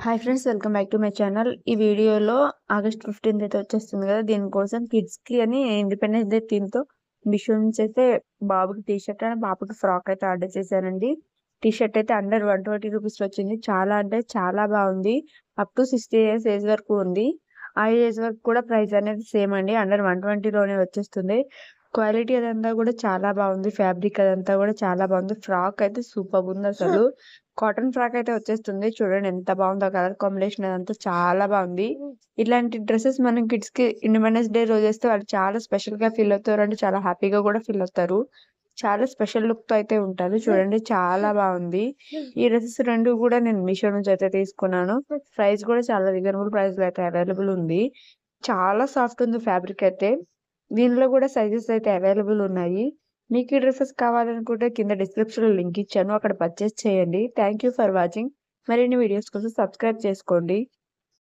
Hi friends, welcome back to my channel. ఈ వీడియోలో August 15th అయితే వచ్చేస్తుంది కదా, దీనికోసం కిడ్స్కి అని ఇండిపెండెన్స్ డే థీమ్తో మీషో నుంచి అయితే బాబుకి టీ షర్ట్ అండ్ పాపకి ఫ్రాక్ అయితే ఆర్డర్ చేశానండి. టీ షర్ట్ అయితే అండర్ 120 రూపీస్లో వచ్చింది. చాలా అంటే చాలా బాగుంది. అప్ టు 60 ఇయర్స్ ఏజ్ వరకు ఉంది. ఆ ఏజ్ వరకు కూడా ప్రైస్ అనేది సేమ్ అండి, అండర్ 120లోనే వచ్చేస్తుంది. క్వాలిటీ అదంతా కూడా చాలా బాగుంది. ఫ్యాబ్రిక్ అదంతా కూడా చాలా బాగుంది. ఫ్రాక్ అయితే సూపర్ ఉంది అసలు. కాటన్ ఫ్రాక్ అయితే వచ్చేస్తుంది. చూడండి ఎంత బాగుందో, కలర్ కాంబినేషన్ అదంతా చాలా బాగుంది. ఇలాంటి డ్రెస్సెస్ మనం కిడ్స్ కి ఇండిపెండెన్స్ డే రోజు వేస్తే వాళ్ళు చాలా స్పెషల్ గా ఫీల్ అవుతారు, అంటే చాలా హ్యాపీగా కూడా ఫీల్ అవుతారు. చాలా స్పెషల్ లుక్ తో అయితే ఉంటారు. చూడండి చాలా బాగుంది. ఈ డ్రెస్సెస్ రెండు కూడా నేను మీషో నుంచి అయితే తీసుకున్నాను. ప్రైస్ కూడా చాలా రీజనబుల్ ప్రైస్ లో అయితే అవైలబుల్ ఉంది. చాలా సాఫ్ట్ ఉంది ఫ్యాబ్రిక్ అయితే. దీనిలో కూడా సైజెస్ అయితే అవైలబుల్ ఉన్నాయి. మీకు ఈ డ్రెస్సెస్ కావాలనుకుంటే కింద డిస్క్రిప్షన్లో లింక్ ఇచ్చాను, అక్కడ పర్చేస్ చేయండి. Thank you for watching. మరిన్ని వీడియోస్ కోసం సబ్స్క్రైబ్ చేసుకోండి.